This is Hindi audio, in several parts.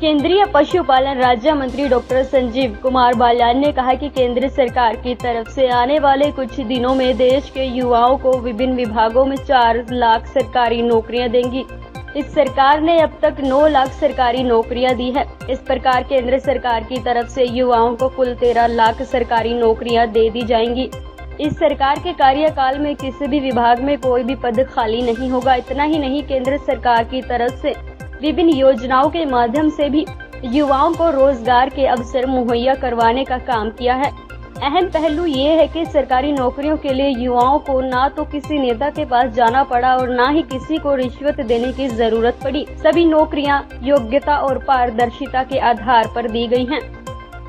केंद्रीय पशुपालन राज्य मंत्री डॉक्टर संजीव कुमार बाल्यान ने कहा कि केंद्र सरकार की तरफ से आने वाले कुछ दिनों में देश के युवाओं को विभिन्न विभागों में 4 लाख सरकारी नौकरियां देंगी। इस सरकार ने अब तक 9 लाख सरकारी नौकरियां दी है। इस प्रकार केंद्र सरकार की तरफ से युवाओं को कुल 13 लाख सरकारी नौकरियां दे दी जाएंगी। इस सरकार के कार्यकाल में किसी भी विभाग में कोई भी पद खाली नहीं होगा। इतना ही नहीं, केंद्र सरकार की तरफ से विभिन्न योजनाओं के माध्यम से भी युवाओं को रोजगार के अवसर मुहैया करवाने का काम किया है। अहम पहलू ये है कि सरकारी नौकरियों के लिए युवाओं को ना तो किसी नेता के पास जाना पड़ा और ना ही किसी को रिश्वत देने की जरूरत पड़ी। सभी नौकरियां योग्यता और पारदर्शिता के आधार पर दी गई हैं।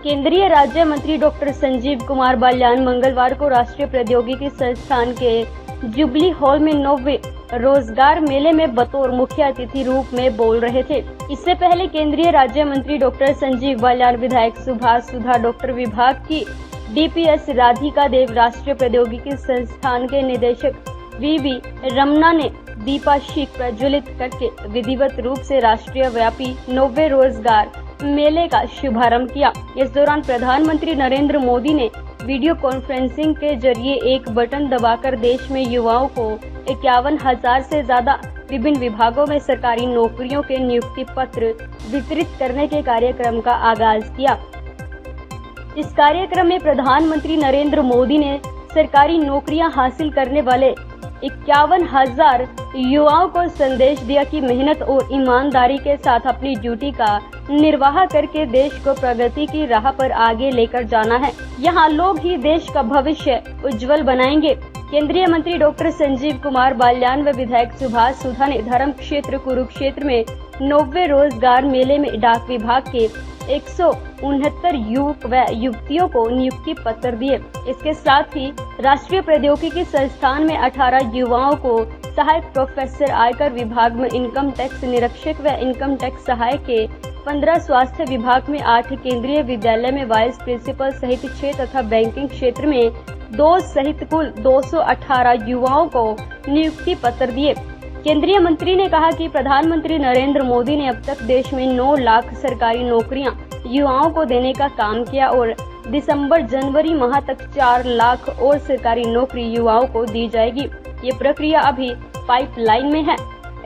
केंद्रीय राज्य मंत्री डॉक्टर संजीव कुमार बाल्यान मंगलवार को राष्ट्रीय प्रौद्योगिकी संस्थान के जुबली हॉल में 9वें रोजगार मेले में बतौर मुख्य अतिथि रूप में बोल रहे थे। इससे पहले केंद्रीय राज्य मंत्री डॉक्टर संजीव बाल्यान, विधायक सुभाष सुधा, डॉक्टर विभाग की डीपीएस राधिका देव, राष्ट्रीय प्रौद्योगिकी संस्थान के निदेशक वीवी रमना ने दीपाशीख प्रज्वलित करके विधिवत रूप से राष्ट्रीय व्यापी 9वें रोजगार मेले का शुभारंभ किया। इस दौरान प्रधानमंत्री नरेंद्र मोदी ने वीडियो कॉन्फ्रेंसिंग के जरिए एक बटन दबाकर देश में युवाओं को 51,000 से ज्यादा विभिन्न विभागों में सरकारी नौकरियों के नियुक्ति पत्र वितरित करने के कार्यक्रम का आगाज किया। इस कार्यक्रम में प्रधानमंत्री नरेंद्र मोदी ने सरकारी नौकरियां हासिल करने वाले 51,000 युवाओं को संदेश दिया कि मेहनत और ईमानदारी के साथ अपनी ड्यूटी का निर्वाह करके देश को प्रगति की राह पर आगे लेकर जाना है। यहाँ लोग ही देश का भविष्य उज्जवल बनाएंगे। केंद्रीय मंत्री डॉक्टर संजीव कुमार बाल्यान व विधायक सुभाष सुधा ने धर्म क्षेत्र कुरुक्षेत्र में 9वें रोजगार मेले में डाक विभाग के 169 युवक व युवतियों को नियुक्ति पत्र दिए। इसके साथ ही राष्ट्रीय प्रौद्योगिकी संस्थान में 18 युवाओं को सहायक प्रोफेसर, आयकर विभाग में इनकम टैक्स निरीक्षक व इनकम टैक्स सहायक के 15, स्वास्थ्य विभाग में 8, केंद्रीय विद्यालय में वाइस प्रिंसिपल सहित 6 तथा बैंकिंग क्षेत्र में 2 सहित कुल 218 युवाओं को नियुक्ति पत्र दिए। केंद्रीय मंत्री ने कहा कि प्रधानमंत्री नरेंद्र मोदी ने अब तक देश में 9 लाख सरकारी नौकरियां युवाओं को देने का काम किया और दिसंबर-जनवरी माह तक 4 लाख और सरकारी नौकरी युवाओं को दी जाएगी। ये प्रक्रिया अभी पाइपलाइन में है।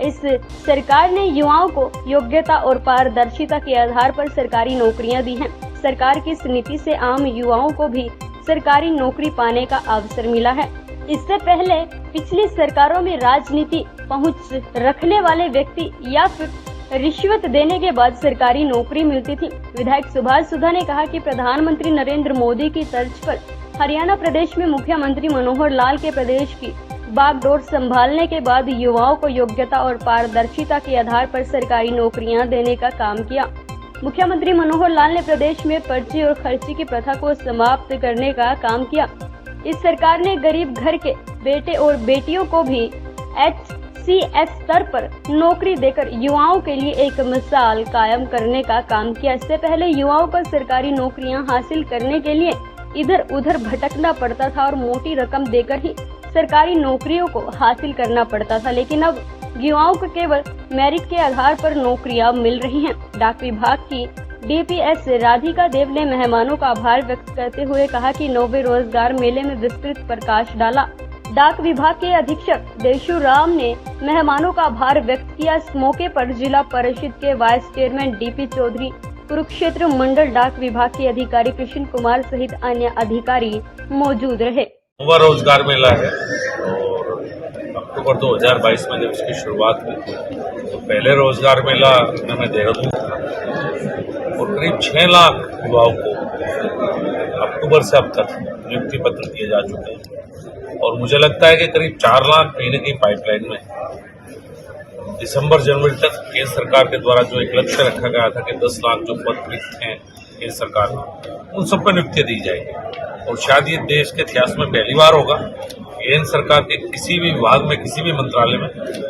इस सरकार ने युवाओं को योग्यता और पारदर्शिता के आधार पर सरकारी नौकरियां दी हैं। सरकार की इस नीति से आम युवाओं को भी सरकारी नौकरी पाने का अवसर मिला है। इससे पहले पिछली सरकारों में राजनीति पहुंच रखने वाले व्यक्ति या फिर रिश्वत देने के बाद सरकारी नौकरी मिलती थी। विधायक सुभाष सुधा ने कहा कि प्रधानमंत्री नरेंद्र मोदी की तर्ज पर हरियाणा प्रदेश में मुख्यमंत्री मनोहर लाल के प्रदेश की बागडोर संभालने के बाद युवाओं को योग्यता और पारदर्शिता के आधार पर सरकारी नौकरियां देने का काम किया। मुख्यमंत्री मनोहर लाल ने प्रदेश में पर्ची और खर्ची की प्रथा को समाप्त करने का काम किया। इस सरकार ने गरीब घर के बेटे और बेटियों को भी HCS स्तर पर नौकरी देकर युवाओं के लिए एक मिसाल कायम करने का काम किया। इससे पहले युवाओं को सरकारी नौकरियां हासिल करने के लिए इधर उधर भटकना पड़ता था और मोटी रकम देकर ही सरकारी नौकरियों को हासिल करना पड़ता था, लेकिन अब युवाओं को केवल मेरिट के आधार पर नौकरियां मिल रही हैं। डाक विभाग की डीपीएस राधिका देव ने मेहमानों का आभार व्यक्त करते हुए कहा कि 9वें रोजगार मेले में विस्तृत प्रकाश डाला। डाक विभाग के अधीक्षक देशु राम ने मेहमानों का आभार व्यक्त किया। इस मौके पर जिला परिषद के vice chairman DP Chaudhary, Kurukshetra मंडल डाक विभाग के अधिकारी कृष्ण कुमार सहित अन्य अधिकारी मौजूद रहे। रोजगार मेला है और अक्टूबर 2022 में जब इसकी शुरुआत हुई तो पहले रोजगार मेला में देहरादून था और करीब 6 लाख युवाओं को अक्टूबर से अब तक नियुक्ति पत्र दिए जा चुके हैं और मुझे लगता है कि करीब 4 लाख महीने की पाइपलाइन में दिसंबर-जनवरी तक केंद्र सरकार के द्वारा जो एक लक्ष्य रखा गया था कि 10 लाख जो पद रिक्त हैं केंद्र सरकार में, उन सब पर नियुक्तियां दी जाएगी। और शायद ये देश के इतिहास में पहली बार होगा केंद्र सरकार के किसी भी विभाग में, किसी भी मंत्रालय में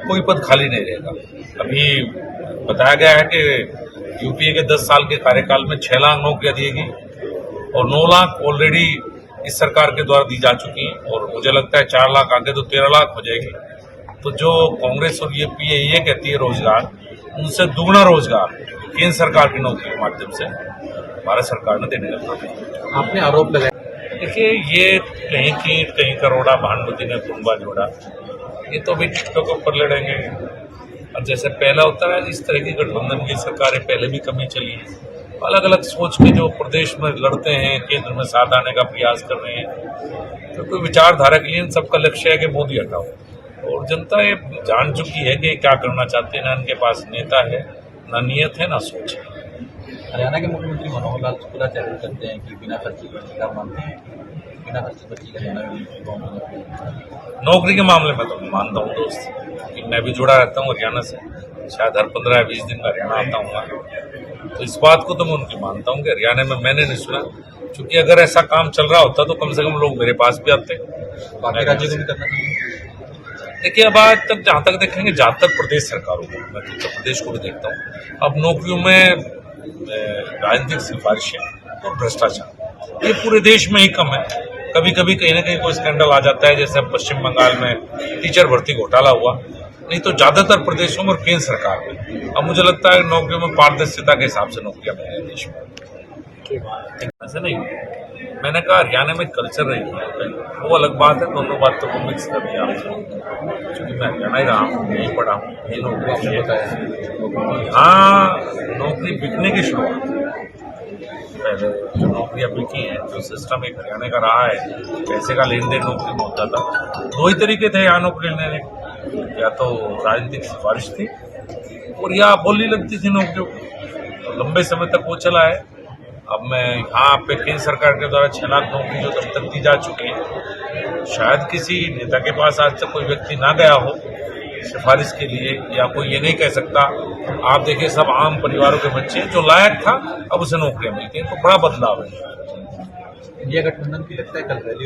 कोई पद खाली नहीं रहेगा। अभी बताया गया है कि यूपीए के 10 साल के कार्यकाल में 6 लाख नौकरियां दी गई और 9 लाख ऑलरेडी इस सरकार के द्वारा दी जा चुकी हैं और मुझे लगता है 4 लाख आगे तो 13 लाख हो जाएगी। तो जो कांग्रेस और ये कहती है रोजगार, उनसे दुगना रोजगार केंद्र सरकार की नौकरी के माध्यम से भारत सरकार ने देने का काम किया। आपने आरोप लगाया देखिए, ये कहीं करोड़ा भानुमति ने कुंभा जोड़ा, ये तो अभी टिकटों के ऊपर लड़ेंगे। और जैसे पहला होता है, इस तरह की गठबंधन की सरकारें पहले भी कमी चली है, अलग अलग सोच के जो प्रदेश में लड़ते हैं, केंद्र में साथ आने का प्रयास कर रहे हैं। तो कोई विचारधारा के लिए इन सबका लक्ष्य है कि मोदी हटाओ, और जनता ये जान चुकी है कि क्या करना चाहते हैं। ना इनके पास नेता है, ना नियत है, ना सोच है। हरियाणा के मुख्यमंत्री मनोहर लाल खुला चैलेंज करते हैं कि बिना खर्ची पर्ची का मानते हैं, बिना खर्ची पर्ची का हरियाणा में नौकरी के मामले में तो मैं मानता हूँ दोस्त, कि मैं भी जुड़ा रहता हूँ हरियाणा से, शायद हर 15 या 20 दिन में हरियाणा आता हूँ। तो इस बात को तो मैं उनकी मानता हूँ कि हरियाणा में मैंने नहीं सुना, क्योंकि अगर ऐसा काम चल रहा होता तो कम से कम लोग मेरे पास भी आते। बाकी राज्यों को भी करना चाहिए। देखिए, अब आज तक जहाँ तक देखेंगे, जहाँ तक प्रदेश सरकारों को, मैं उत्तर प्रदेश को भी देखता हूँ, अब नौकरियों में राजनीतिक सिफारिशें और भ्रष्टाचार ये पूरे देश में ही कम है। कभी कभी कहीं ना कहीं कोई स्कैंडल आ जाता है, जैसे अब पश्चिम बंगाल में टीचर भर्ती घोटाला हुआ, नहीं तो ज्यादातर प्रदेशों में और केंद्र सरकार में अब मुझे लगता है नौकरियों में पारदर्शिता के हिसाब से नौकरियां मिल रही है देश में। ऐसा नहीं, मैंने कहा हरियाणा में कल्चर रही है, वो अलग बात है, दोनों बातों को मिक्स कर दिया। क्योंकि मैं हरियाणा ही रहा हूँ, यही पढ़ा हूँ, यही नौकरी है। हाँ, नौकरी बिकने की शुरुआत पहले जो नौकरियां बिकी हैं, जो सिस्टम एक हरियाणा का रहा है, पैसे का लेन देन नौकरी में होता था, दो ही तरीके थे यहाँ नौकरी लेने के, या तो राजनीतिक सिफारिश थी और या बोली लगती थी नौकरियों को। तो लंबे समय तक वो चला है। अब मैं यहाँ पे केंद्र सरकार के द्वारा 6 लाख नौकरी जो तब तक दी जा चुकी है, शायद किसी नेता के पास आज तक कोई व्यक्ति ना गया हो सिफारिश के लिए, या कोई ये नहीं कह सकता। आप देखिए, सब आम परिवारों के बच्चे जो लायक था, अब उसे नौकरियां मिलती हैं, तो बड़ा बदलाव है। इंडिया गठबंधन की लगता है कल रैली